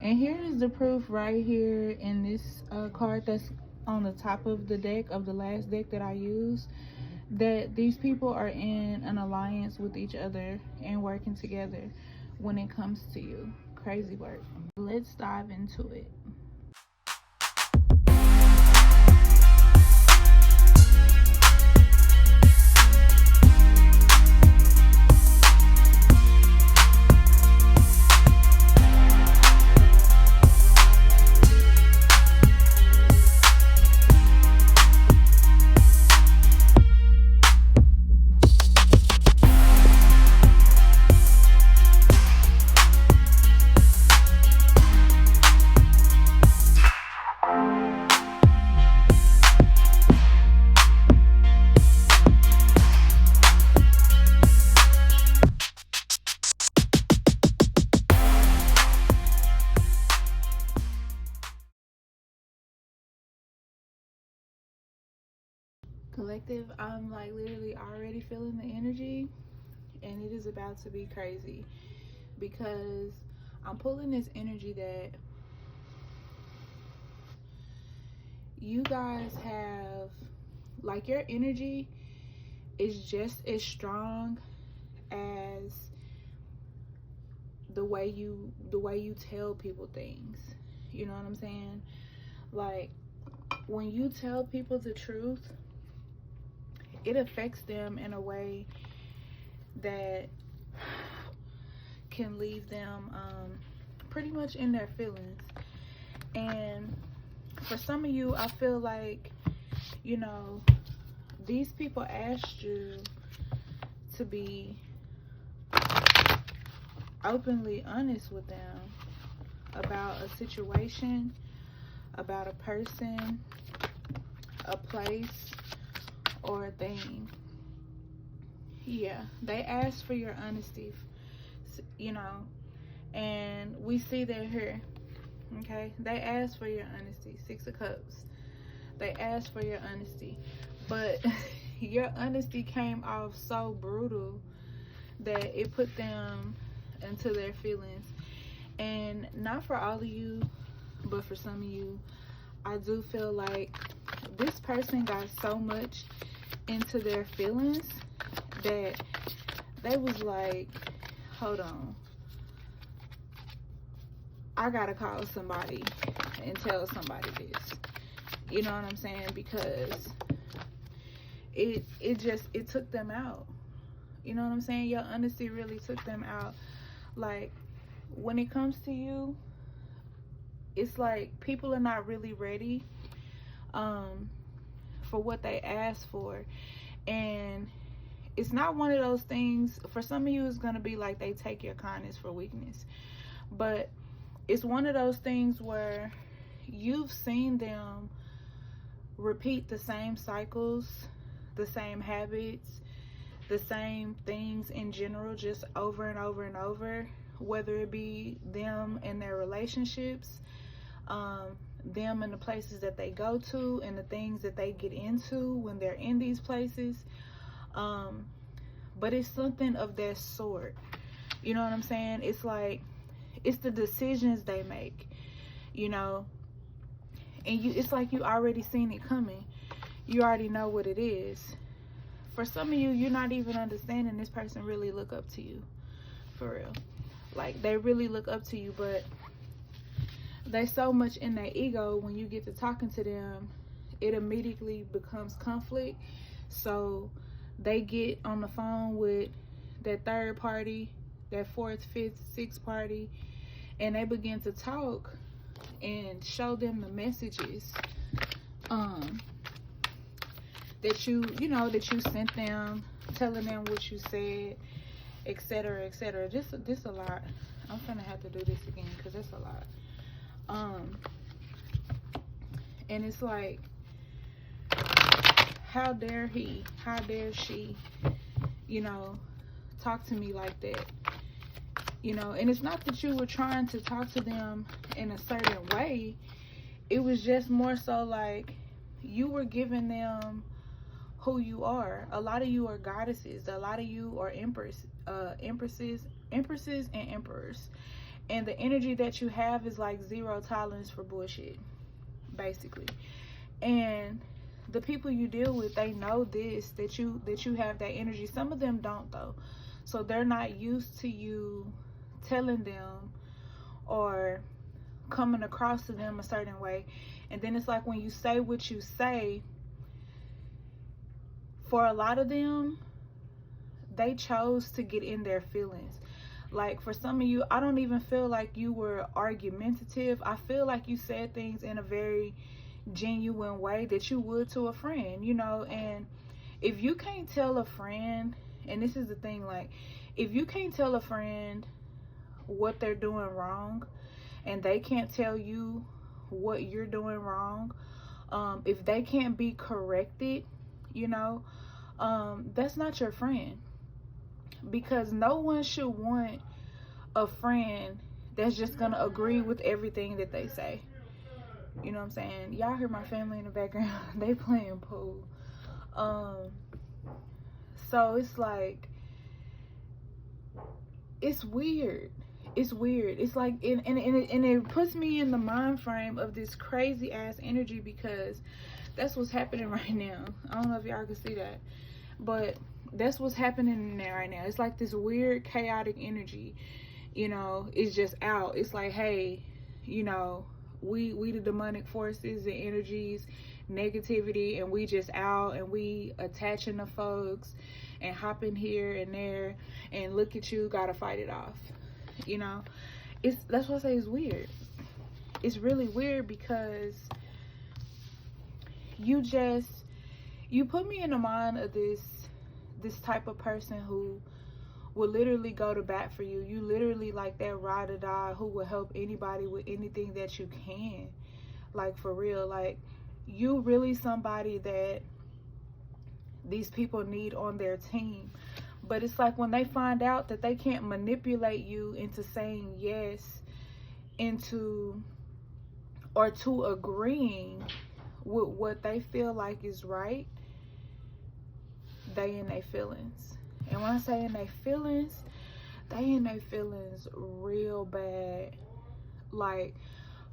And here is the proof right here in this card that's on the top of the deck, of the last deck that I used, that these people are in an alliance with each other and working together when it comes to you. Crazy work. Let's dive into it. Collective, I'm like literally already feeling the energy, and it is about to be crazy because I'm pulling this energy that you guys have, like, your energy is just as strong as the way you tell people things. You know what I'm saying? Like, when you tell people the truth, it affects them in a way that can leave them pretty much in their feelings. And for some of you, I feel like, you know, these people asked you to be openly honest with them about a situation, about a person, a place, or a thing. Yeah, they asked for your honesty, you know, and we see that here. Okay, they asked for your honesty. 6 of Cups. They asked for your honesty, but your honesty came off so brutal that it put them into their feelings. And not for all of you, but for some of you, I do feel like this person got so much into their feelings that they was like, hold on, I gotta call somebody and tell somebody this. You know what I'm saying? Because it took them out. You know what I'm saying? Your honesty really took them out. Like, when it comes to you, it's like people are not really ready for what they asked for. And it's not one of those things, for some of you it's going to be like they take your kindness for weakness, but it's one of those things where you've seen them repeat the same cycles, the same habits, the same things in general, just over and over and over, whether it be them and their relationships, them and the places that they go to, and the things that they get into when they're in these places. But it's something of that sort. You know what I'm saying? It's like, it's the decisions they make, you know, and it's like you already seen it coming. You already know what it is. For some of you, you're not even understanding this person really look up to you, for real. Like, they really look up to you, but they so much in their ego, when you get to talking to them, it immediately becomes conflict. So they get on the phone with that third party, that fourth, fifth, sixth party, and they begin to talk and show them the messages that you know, that you sent them, telling them what you said, etc., etc. This a lot. I'm gonna have to do this again because it's a lot. And it's like, how dare he, how dare she, you know, talk to me like that, you know. And it's not that you were trying to talk to them in a certain way. It was just more so like you were giving them who you are. A lot of you are goddesses. A lot of you are empresses and emperors. And the energy that you have is like zero tolerance for bullshit, basically. And the people you deal with, they know this, that you have that energy. Some of them don't though, so they're not used to you telling them or coming across to them a certain way. And then it's like when you say what you say, for a lot of them, they chose to get in their feelings. Like for some of you, I don't even feel like you were argumentative. I feel like you said things in a very genuine way that you would to a friend, you know. And if you can't tell a friend, and this is the thing, like if you can't tell a friend what they're doing wrong, and they can't tell you what you're doing wrong, if they can't be corrected, you know, that's not your friend. Because no one should want a friend that's just gonna agree with everything that they say. You know what I'm saying? Y'all hear my family in the background. They playing pool. So it's like, it's weird. It's weird. It's like, and it puts me in the mind frame of this crazy ass energy, because that's what's happening right now. I don't know if y'all can see that, but that's what's happening in there right now. It's like this weird chaotic energy, you know. It's just out. It's like, hey, you know, we the demonic forces and energies, negativity, and we just out, and we attaching to folks and hopping here and there, and look at you, gotta fight it off, you know. That's why I say it's weird. It's really weird, because you put me in the mind of this type of person who will literally go to bat for you. You literally like that ride or die who will help anybody with anything that you can. Like for real, like you really somebody that these people need on their team. But it's like when they find out that they can't manipulate you into saying yes, into or to agreeing with what they feel like is right, they in their feelings. And when I say in their feelings, they in their feelings real bad. Like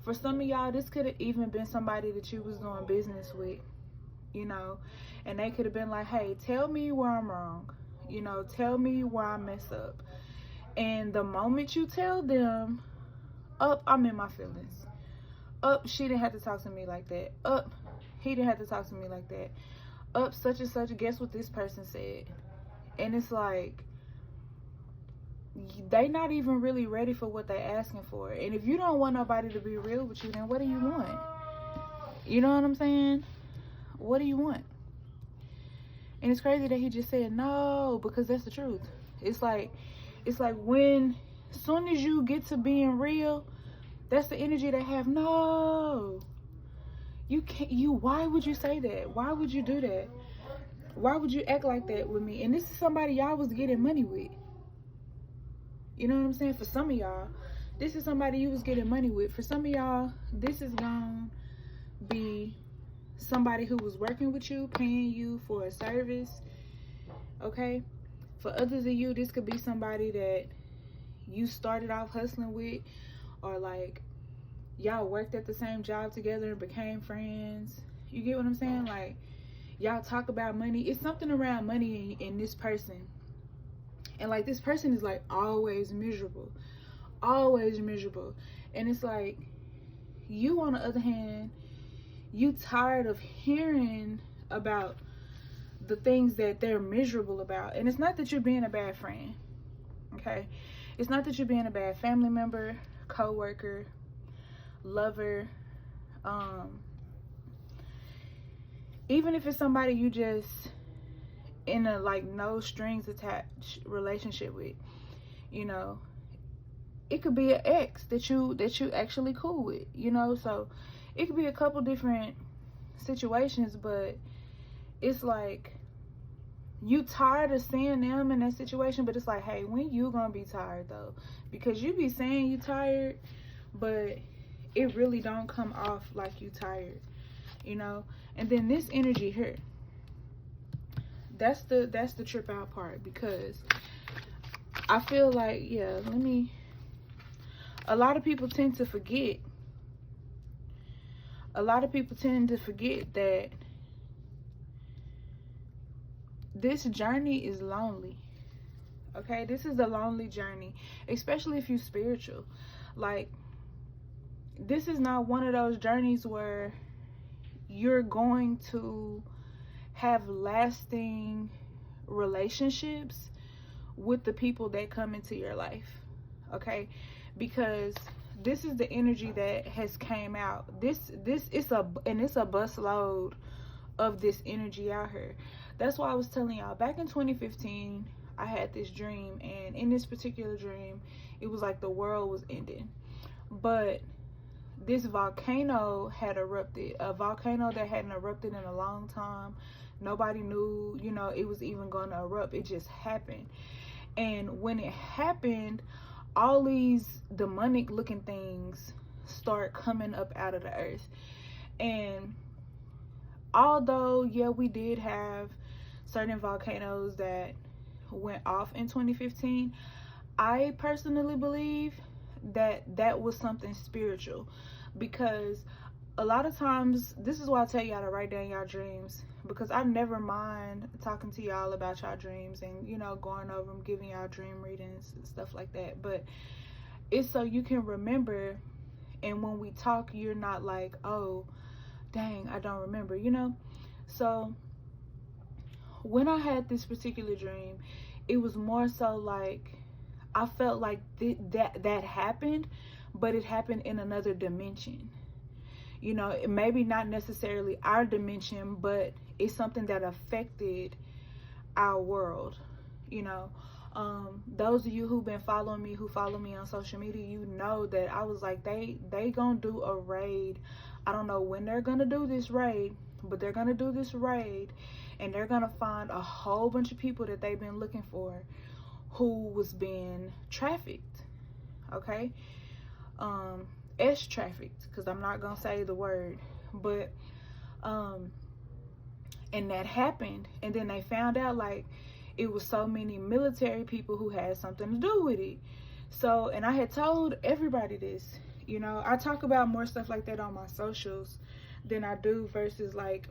for some of y'all, this could have even been somebody that you was doing business with, you know, and they could have been like, hey, tell me where I'm wrong, you know, tell me where I mess up. And the moment you tell them, I'm in my feelings, she didn't have to talk to me like that, he didn't have to talk to me like that, such and such, guess what this person said. And it's like, they not even really ready for what they asking for. And if you don't want nobody to be real with you, then what do you want? You know what I'm saying? What do you want? And it's crazy that he just said no, because that's the truth. It's like when, as soon as you get to being real, that's the energy they have. No, you can't. Why would you say that? Why would you do that? Why would you act like that with me? And this is somebody y'all was getting money with. You know what I'm saying? For some of y'all, this is somebody you was getting money with. For some of y'all, this is gonna be somebody who was working with you, paying you for a service. Okay? For others of you, this could be somebody that you started off hustling with, or like y'all worked at the same job together and became friends. You get what I'm saying? Like, y'all talk about money. It's something around money in this person. And like, this person is like always miserable. Always miserable. And it's like, you on the other hand, you tired of hearing about the things that they're miserable about. And it's not that you're being a bad friend. Okay? It's not that you're being a bad family member, co-worker, lover, even if it's somebody you just in a like no strings attached relationship with, you know, it could be an ex that you actually cool with, you know. So it could be a couple different situations, but it's like you tired of seeing them in that situation. But it's like, hey, when you gonna be tired though? Because you be saying you tired, but it really don't come off like you tired, you know. And then this energy here, that's the trip out part, because I feel like, yeah, let me, a lot of people tend to forget. A lot of people tend to forget that this journey is lonely. Okay, this is a lonely journey, especially if you're spiritual. Like, this is not one of those journeys where you're going to have lasting relationships with the people that come into your life. Okay, because this is the energy that has came out. This is a bus load of this energy out here. That's why I was telling y'all, back in 2015 I had this dream, and in this particular dream it was like the world was ending, but this volcano had erupted, a volcano that hadn't erupted in a long time. Nobody knew, you know, it was even going to erupt. It just happened. And when it happened, all these demonic looking things start coming up out of the earth. And although, yeah, we did have certain volcanoes that went off in 2015, I personally believe that that was something spiritual, because a lot of times, this is why I tell y'all to write down y'all dreams, because I never mind talking to y'all about y'all dreams and, you know, going over them, giving y'all dream readings and stuff like that. But it's so you can remember, and when we talk, you're not like, oh dang, I don't remember, you know. So when I had this particular dream, it was more so like I felt like that happened, but it happened in another dimension. You know, it maybe not necessarily our dimension, but it's something that affected our world. You know, those of you who've been following me, who follow me on social media, you know that I was like, they gonna do a raid. I don't know when they're gonna do this raid, but they're gonna do this raid, and they're gonna find a whole bunch of people that they've been looking for who was being trafficked. Okay, trafficked, because I'm not gonna say the word, but and that happened, and then they found out like it was so many military people who had something to do with it. So, and I had told everybody this, you know, I talk about more stuff like that on my socials than I do versus like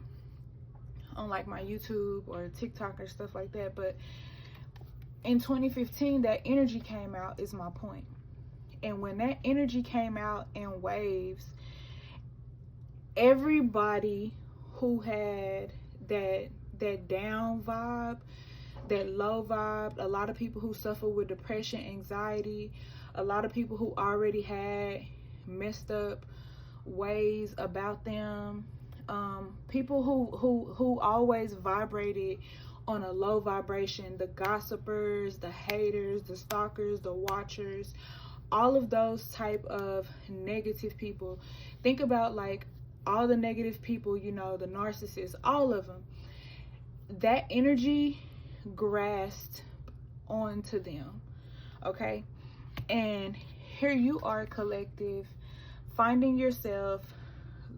on like my YouTube or TikTok or stuff like that. But in 2015, that energy came out, is my point. And when that energy came out in waves, everybody who had that down vibe, that low vibe, a lot of people who suffer with depression, anxiety, a lot of people who already had messed up ways about them, people who always vibrated on a low vibration, the gossipers, the haters, the stalkers, the watchers, all of those type of negative people. Think about like all the negative people, you know, the narcissists, all of them. That energy grasped onto them, okay? And here you are, collective, finding yourself,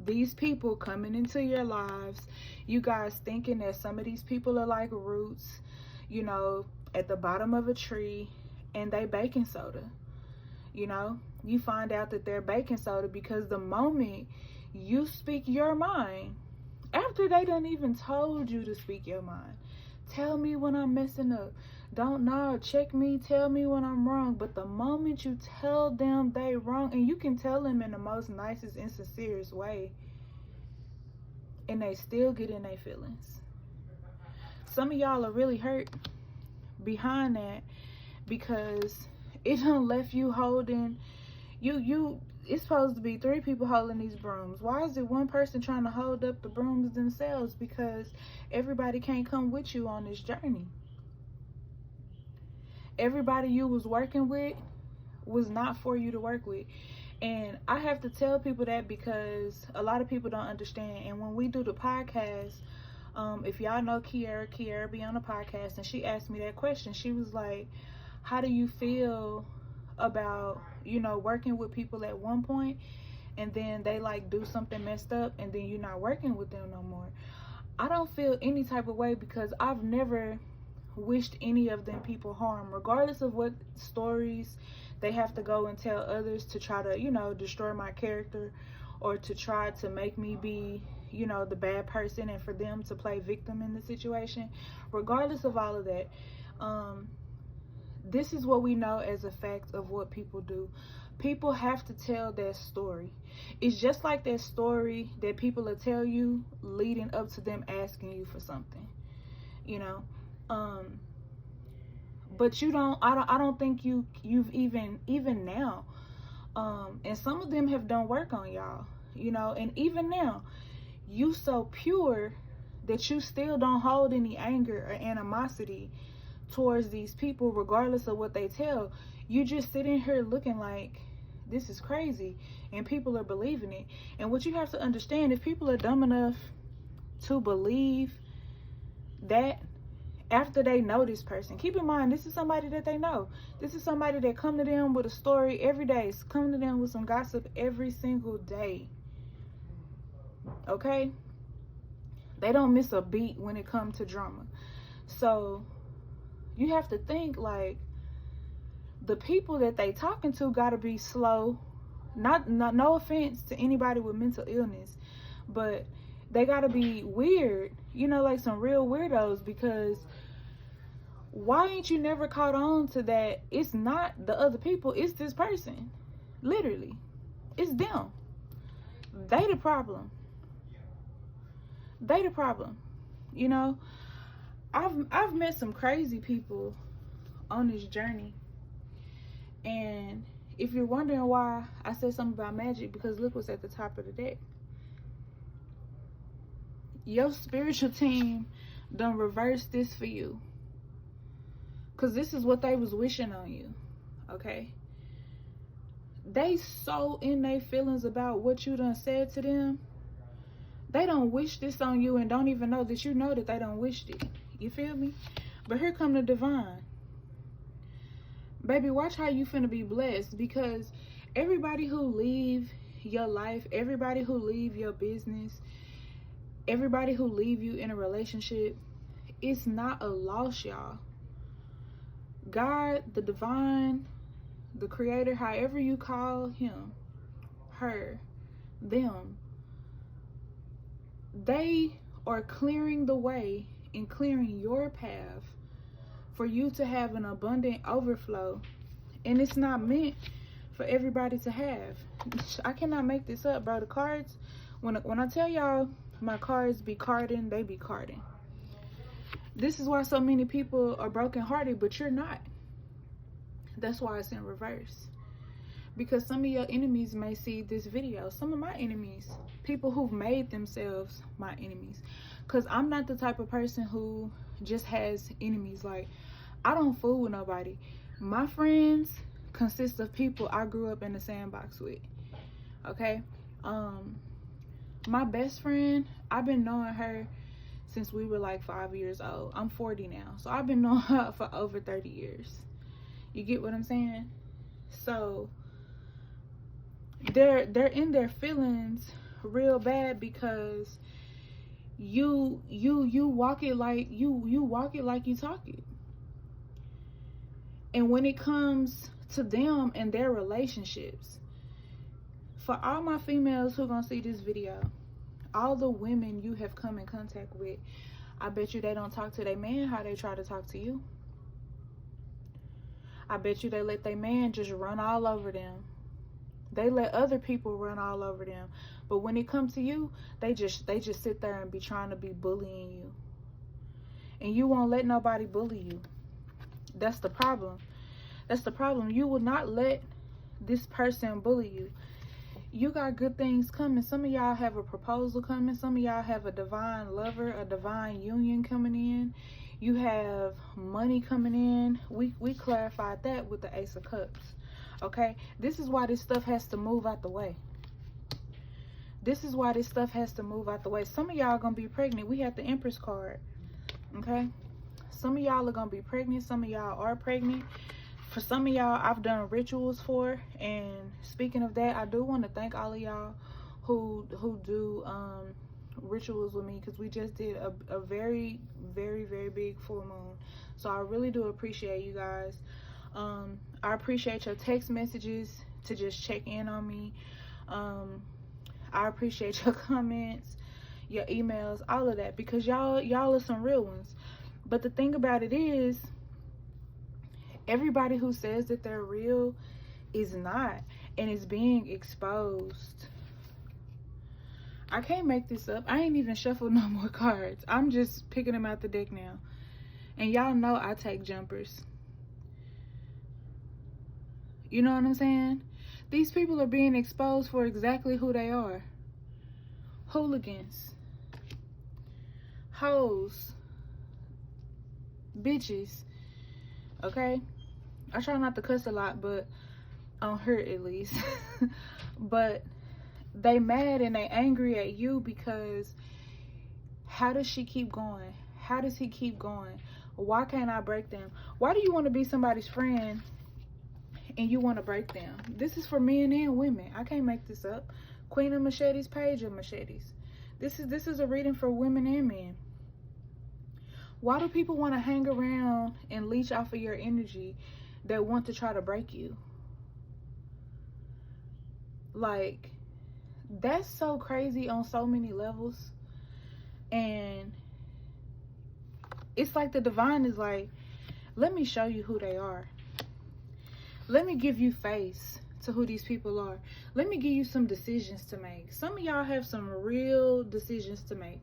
these people coming into your lives, you guys thinking that some of these people are like roots, you know, at the bottom of a tree, and they baking soda. You know, you find out that they're baking soda because the moment you speak your mind, after they done even told you to speak your mind, tell me when I'm messing up, don't know, check me, tell me when I'm wrong. But the moment you tell them they wrong, and you can tell them in the most nicest and sincerest way, and they still get in their feelings. Some of y'all are really hurt behind that, because it done left you holding, it's supposed to be 3 people holding these brooms. Why is it one person trying to hold up the brooms themselves? Because everybody can't come with you on this journey. Everybody you was working with was not for you to work with. And I have to tell people that because a lot of people don't understand. And when we do the podcast, if y'all know Kiara be on the podcast, and she asked me that question. She was like, how do you feel about, you know, working with people at one point and then they like do something messed up and then you're not working with them no more? I don't feel any type of way, because I've never wished any of them people harm, regardless of what stories they have to go and tell others to try to, you know, destroy my character, or to try to make me be, you know, the bad person, and for them to play victim in the situation. Regardless of all of that, this is what we know as a fact of what people do. People have to tell their story. It's just like that story that people will tell you leading up to them asking you for something, you know. But you don't, I don't think you've even now, and some of them have done work on y'all, you know. And even now, you so pure that you still don't hold any anger or animosity towards these people, regardless of what they tell. You just sitting here looking like, this is crazy, and people are believing it. And what you have to understand, if people are dumb enough to believe that after they know this person, keep in mind, this is somebody that they know. This is somebody that come to them with a story every day, come to them with some gossip every single day. Okay? They don't miss a beat when it comes to drama. So you have to think, like, the people that they talking to gotta be slow. Not no offense to anybody with mental illness, but they gotta be weird, you know, like some real weirdos. Because why ain't you never caught on to that? It's not the other people, it's this person. Literally, it's them. They the problem. They the problem. You know, I've met some crazy people on this journey. And if you're wondering why I said something about magic, because look what's at the top of the deck. Your spiritual team done reversed this for you. Because this is what they was wishing on you. Okay? They so in their feelings about what you done said to them. They don't wish this on you and don't even know that you know that they don't wish it. You feel me? But here come the divine. Baby, watch how you finna be blessed. Because everybody who leave your life, everybody who leave your business, everybody who leave you in a relationship, it's not a loss, y'all. God, the divine, the creator, however you call him, her, them, they are clearing the way and clearing your path for you to have an abundant overflow. And it's not meant for everybody to have. I cannot make this up, bro. The cards, when I tell y'all my cards be carding, they be carding. This is why so many people are brokenhearted, but you're not. That's why it's in reverse. Because some of your enemies may see this video. Some of my enemies, people who've made themselves my enemies. Because I'm not the type of person who just has enemies. Like, I don't fool with nobody. My friends consist of people I grew up in the sandbox with. Okay? My best friend, I've been knowing her since we were like 5 years old. I'm 40 now. So I've been knowing her for over 30 years. You get what I'm saying? So they're in their feelings real bad because you walk it like you walk it like you talk it. And when it comes to them and their relationships, for all my females who gonna see this video, all the women you have come in contact with, I bet you they don't talk to their man how they try to talk to you. I bet you they let their man just run all over them. They let other people run all over them. But when it comes to you, they just sit there and be trying to be bullying you. And you won't let nobody bully you. That's the problem. That's the problem. You will not let this person bully you. You got good things coming. Some of y'all have a proposal coming. Some of y'all have a divine lover, a divine union coming in. You have money coming in. We clarified that with the Ace of Cups. Okay? This is why this stuff has to move out the way. This is why this stuff has to move out the way. Some of y'all gonna be pregnant. We had the Empress card. Okay? Some of y'all are gonna be pregnant. Some of y'all are pregnant. For some of y'all, I've done rituals for. And speaking of that, I do want to thank all of y'all who do rituals with me, because we just did a very, very, very big full moon. So I really do appreciate you guys. I appreciate your text messages to just check in on me. I appreciate your comments, your emails, all of that, because y'all are some real ones. But the thing about it is, everybody who says that they're real is not, and is being exposed. I can't make this up. I ain't even shuffled no more cards. I'm just picking them out the deck now. And y'all know I take jumpers. You know what I'm saying? These people are being exposed for exactly who they are. Hooligans. Hoes. Bitches. Okay? I try not to cuss a lot, but on her at least. But they mad and they angry at you because how does she keep going? How does he keep going? Why can't I break them? Why do you want to be somebody's friend and you want to break them? This is for men and women. I can't make this up. Queen of Machetes, Page of Machetes. This is a reading for women and men. Why do people want to hang around and leech off of your energy that want to try to break you? Like, that's so crazy on so many levels. And it's like the divine is like, let me show you who they are. Let me give you face to who these people are. Let me give you some decisions to make. Some of y'all have some real decisions to make.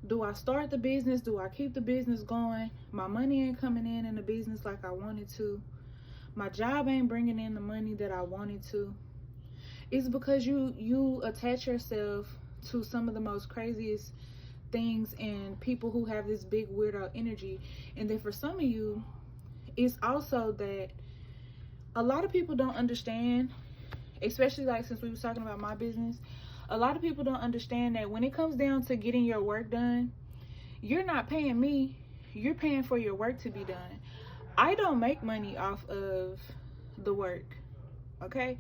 Do I start the business? Do I keep the business going? My money ain't coming in the business like I wanted to. My job ain't bringing in the money that I wanted to. It's because you attach yourself to some of the most craziest things and people who have this big weirdo energy. And then for some of you, it's also that a lot of people don't understand, especially like since we was talking about my business, a lot of people don't understand that when it comes down to getting your work done, you're not paying me, you're paying for your work to be done. I don't make money off of the work, okay?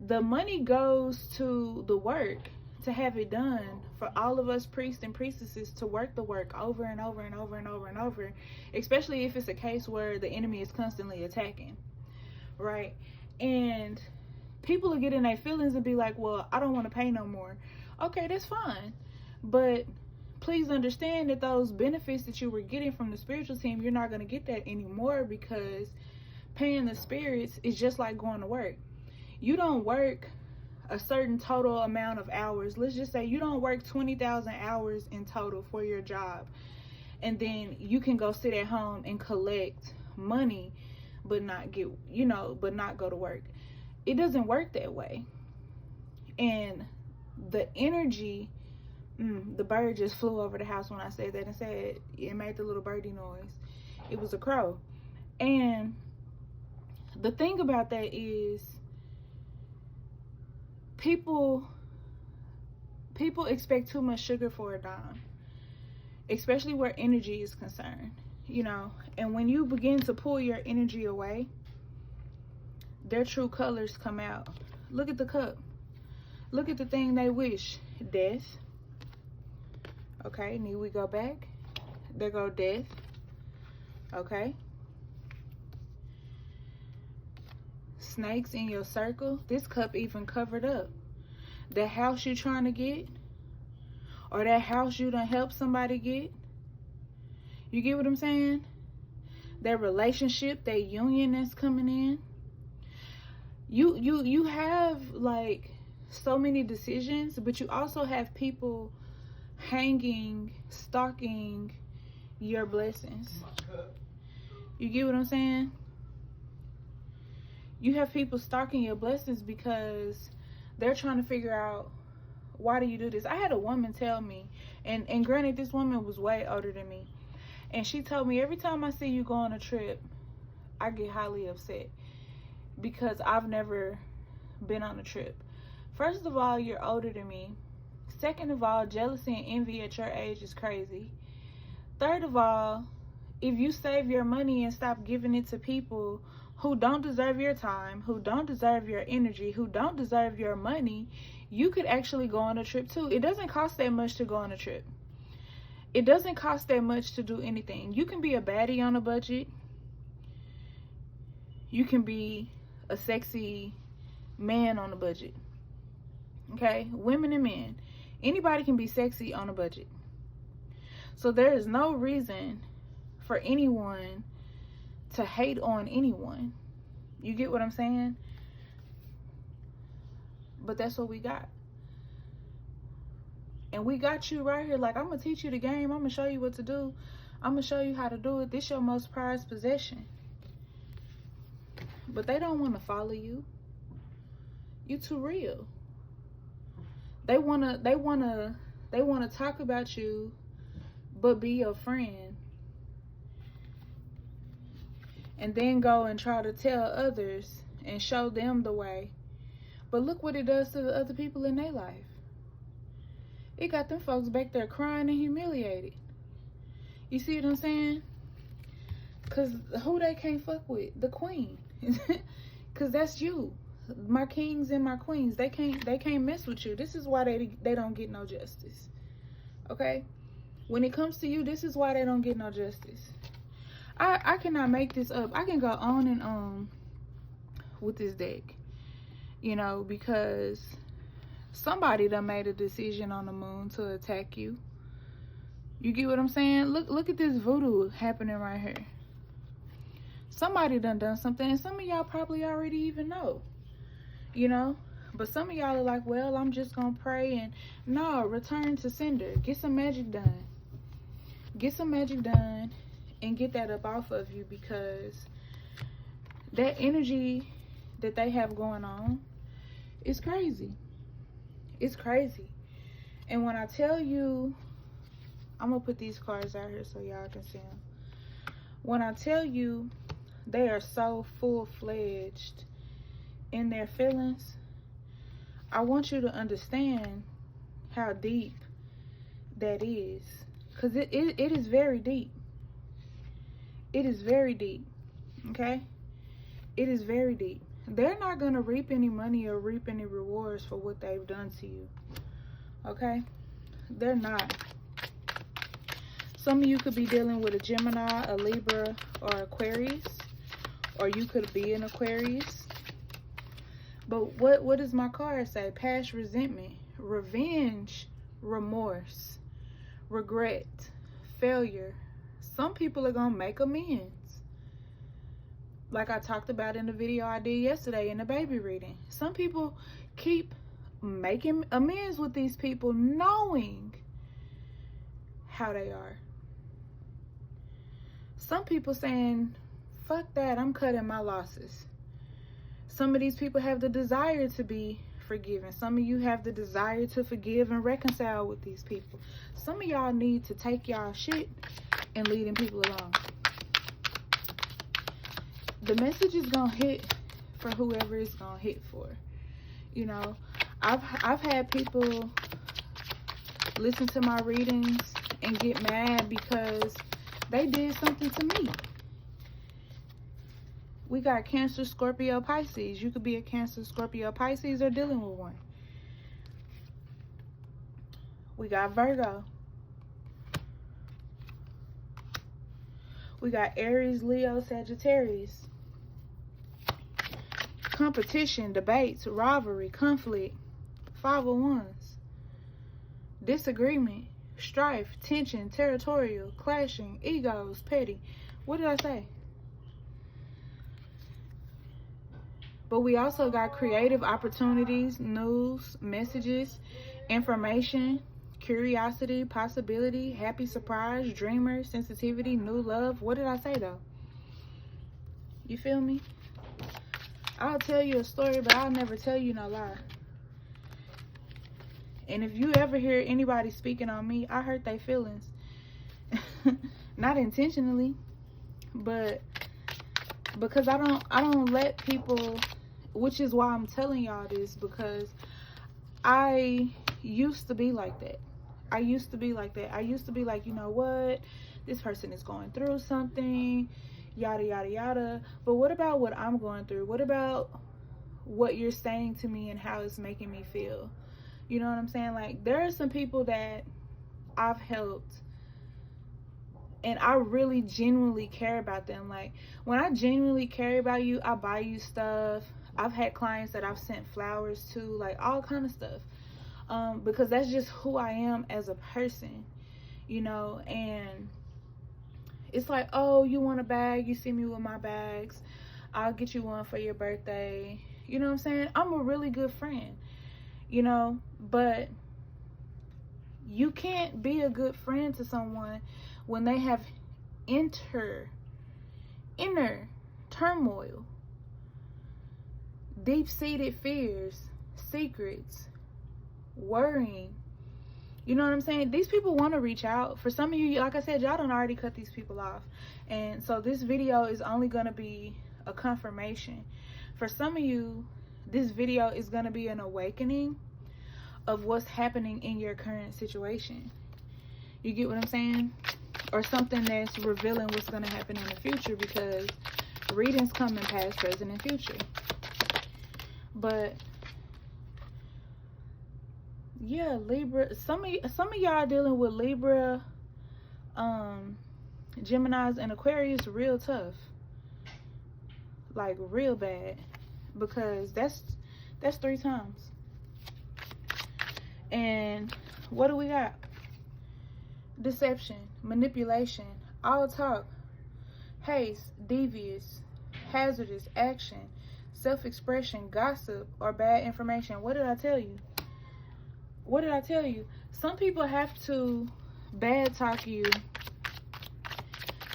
The money goes to the work to have it done, for all of us priests and priestesses to work the work over and over and over and over and over, especially if it's a case where the enemy is constantly attacking, right? And people will get in their feelings and be like, well, I don't want to pay no more. Okay, that's fine. But please understand that those benefits that you were getting from the spiritual team, you're not going to get that anymore, because paying the spirits is just like going to work. You don't work a certain total amount of hours. Let's just say you don't work 20,000 hours in total for your job, and then you can go sit at home and collect money but not get, but not go to work. It doesn't work that way. And the energy, the bird just flew over the house when I said that and said it made the little birdie noise. It was a crow. And the thing about that is people expect too much sugar for a dime, especially where energy is concerned, and when you begin to pull your energy away, their true colors come out. Look at the cup. Look at the thing they wish. Death. Okay, need we go back? There go death. Okay. Snakes in your circle. This cup even covered up. That house you trying to get, or that house you done help somebody get. You get what I'm saying? That relationship, that union that's coming in. You have like so many decisions, but you also have people hanging, stalking your blessings. You get what I'm saying? You have people stalking your blessings because they're trying to figure out, why do you do this? I had a woman tell me, and granted, this woman was way older than me, and she told me, every time I see you go on a trip, I get highly upset because I've never been on a trip. First of all, you're older than me. Second of all, jealousy and envy at your age is crazy. Third of all, if you save your money and stop giving it to people who don't deserve your time, who don't deserve your energy, who don't deserve your money, You could actually go on a trip too. It doesn't cost that much to go on a trip. It doesn't cost that much to do anything. You can be a baddie on a budget. You can be a sexy man on a budget. Okay? Women and men. Anybody can be sexy on a budget. So there is no reason for anyone to hate on anyone. You get what I'm saying? But that's what we got. And we got you right here. Like, I'm going to teach you the game. I'm going to show you what to do. I'm going to show you how to do it. This your most prized possession. But they don't want to follow you. You too real. They wanna talk about you, but be your friend. And then go and try to tell others and show them the way. But look what it does to the other people in their life. It got them folks back there crying and humiliated. You see what I'm saying? Because who they can't fuck with? The queen. Because that's you. My kings and my queens. They can't mess with you. This is why they don't get no justice. Okay? When it comes to you, this is why they don't get no justice. I cannot make this up. I can go on and on with this deck. You know, because somebody done made a decision on the moon to attack you. You get what I'm saying? Look at this voodoo happening right here. Somebody done something, and some of y'all probably already even know. You know? But some of y'all are like, well, I'm just gonna pray, and no, return to sender. Get some magic done. Get some magic done and get that up off of you, because that energy that they have going on is crazy. It's crazy. And when I tell you, I'm gonna put these cards out here so y'all can see them. When I tell you they are so full-fledged in their feelings, I want you to understand how deep that is. Because it is very deep. It is very deep. Okay? It is very deep. They're not going to reap any money or reap any rewards for what they've done to you. Okay? They're not. Some of you could be dealing with a Gemini, a Libra, or Aquarius. Or you could be an Aquarius. But what does my card say? Past resentment, revenge, remorse, regret, failure. Some people are going to make amends. Like I talked about in the video I did yesterday in the baby reading. Some people keep making amends with these people knowing how they are. Some people saying, fuck that, I'm cutting my losses. Some of these people have the desire to be forgiven. Some of you have the desire to forgive and reconcile with these people. Some of y'all need to take y'all shit and leading people along. The message is gonna hit for whoever it's gonna hit for. You know, I've had people listen to my readings and get mad because they did something to me. We got Cancer, Scorpio, Pisces. You could be a Cancer, Scorpio, Pisces, or dealing with one. We got Virgo. We got Aries, Leo, Sagittarius. Competition, debates, rivalry, conflict. 5 of Wands. Disagreement, strife, tension, territorial, clashing, egos, petty. What did I say? But we also got creative opportunities, news, messages, information, curiosity, possibility, happy surprise, dreamer, sensitivity, new love. What did I say though? You feel me? I'll tell you a story, but I'll never tell you no lie. And if you ever hear anybody speaking on me, I hurt their feelings. Not intentionally, but because I don't let people, which is why I'm telling y'all this, because I used to be like that. I used to be like that. I used to be like, you know what? This person is going through something, yada, yada, yada. But what about what I'm going through? What about what you're saying to me and how it's making me feel? You know what I'm saying? Like, there are some people that I've helped and I really genuinely care about them. Like, when I genuinely care about you, I buy you stuff. I've had clients that I've sent flowers to, like all kind of stuff, because that's just who I am as a person, you know. And it's like, oh, you want a bag, you see me with my bags, I'll get you one for your birthday. You know what I'm saying? I'm a really good friend, you know. But you can't be a good friend to someone when they have inner turmoil, deep-seated fears, secrets, worrying. You know what I'm saying? These people want to reach out. For some of you, like I said, y'all done already cut these people off. And so this video is only going to be a confirmation. For some of you, this video is going to be an awakening of what's happening in your current situation. You get what I'm saying? Or something that's revealing what's going to happen in the future, because readings come in past, present, and future. But yeah, Libra, some of y'all dealing with Libra, Geminis, and Aquarius real tough. Like, real bad. Because that's 3 times. And what do we got? Deception, manipulation, all talk, haste, devious, hazardous action, self-expression, gossip, or bad information. What did I tell you? What did I tell you? Some people have to bad talk you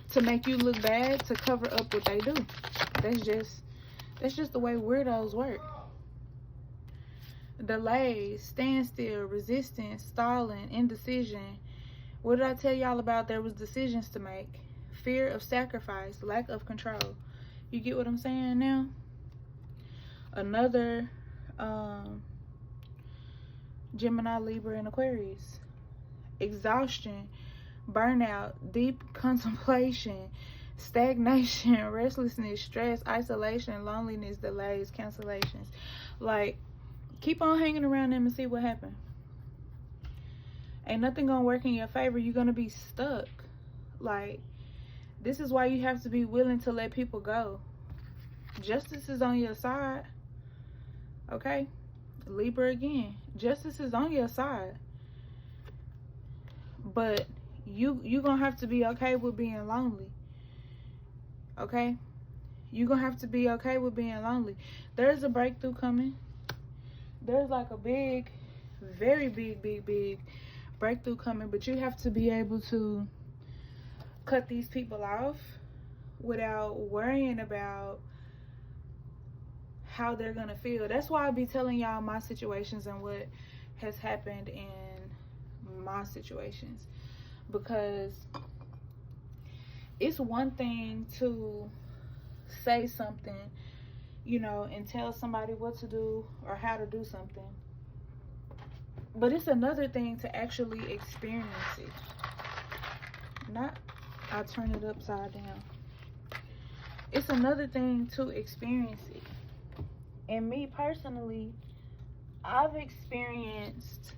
to make you look bad, to cover up what they do. That's just the way weirdos work. Delays, standstill, resistance, stalling, indecision. What did I tell y'all about? There was decisions to make. Fear of sacrifice, lack of control. You get what I'm saying now? Another Gemini, Libra, and Aquarius. Exhaustion, burnout, deep contemplation, stagnation, restlessness, stress, isolation, loneliness, delays, cancellations. Like, keep on hanging around them and see what happens. Ain't nothing gonna work in your favor. You're gonna be stuck. Like, this is why you have to be willing to let people go. Justice is on your side. Okay? Libra again. Justice is on your side. But you gonna have to be okay with being lonely. Okay? You're gonna have to be okay with being lonely. There's a breakthrough coming. There's like a big, very big breakthrough coming, but you have to be able to cut these people off without worrying about how they're gonna feel. That's why I be telling y'all my situations and what has happened in my situations, because it's one thing to say something, you know, and tell somebody what to do or how to do something, but it's another thing to actually experience it. I'll turn it upside down. It's another thing to experience it. And me personally, I've experienced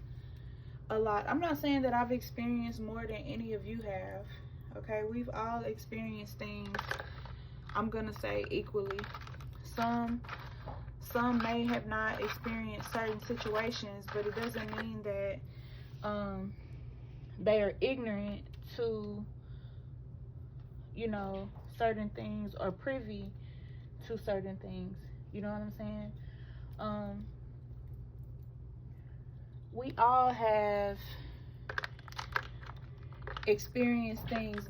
a lot. I'm not saying that I've experienced more than any of you have. Okay, we've all experienced things, I'm gonna say, equally. Some may have not experienced certain situations, but it doesn't mean that they are ignorant to, you know, certain things, or privy to certain things. You know what I'm saying? We all have experienced things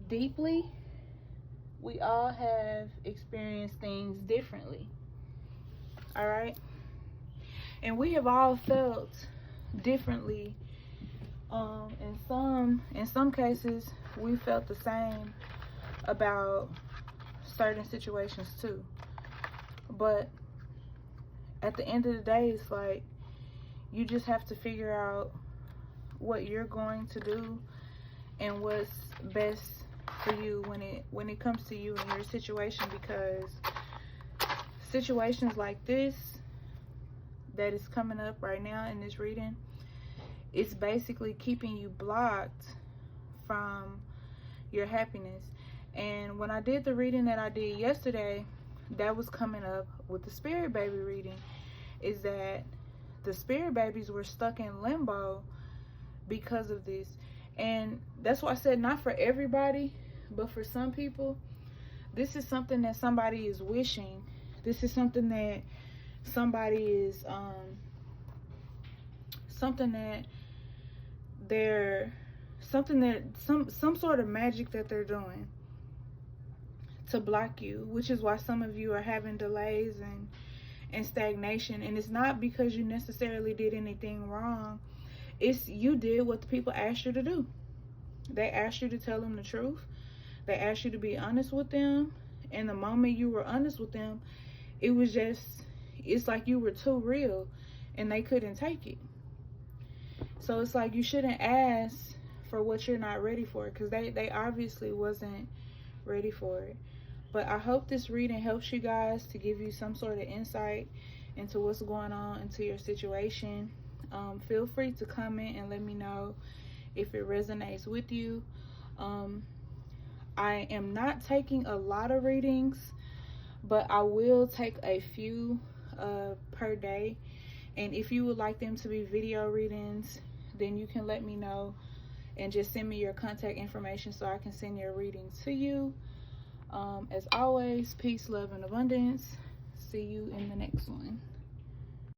deeply. We all have experienced things differently. All right? And we have all felt differently. In some cases, we felt the same about certain situations too. But at the end of the day, it's like, you just have to figure out what you're going to do and what's best for you when it comes to you and your situation, because situations like this, that is coming up right now in this reading, it's basically keeping you blocked from your happiness. And when I did the reading that I did yesterday, that was coming up with the spirit baby reading, is that the spirit babies were stuck in limbo because of this. And that's why I said not for everybody, but for some people, this is something that somebody is wishing. This is something that somebody is some sort of magic that they're doing to block you, which is why some of you are having delays and stagnation. And it's not because you necessarily did anything wrong. It's you did what the people asked you to do. They asked you to tell them the truth. They asked you to be honest with them. And the moment you were honest with them, it's like you were too real and they couldn't take it. So it's like you shouldn't ask for what you're not ready for, because they obviously wasn't ready for it. But I hope this reading helps you guys to give you some sort of insight into what's going on into your situation. Feel free to comment and let me know if it resonates with you. I am not taking a lot of readings, but I will take a few per day. And if you would like them to be video readings, then you can let me know and just send me your contact information so I can send your reading to you. As always, peace, love, and abundance. See you in the next one.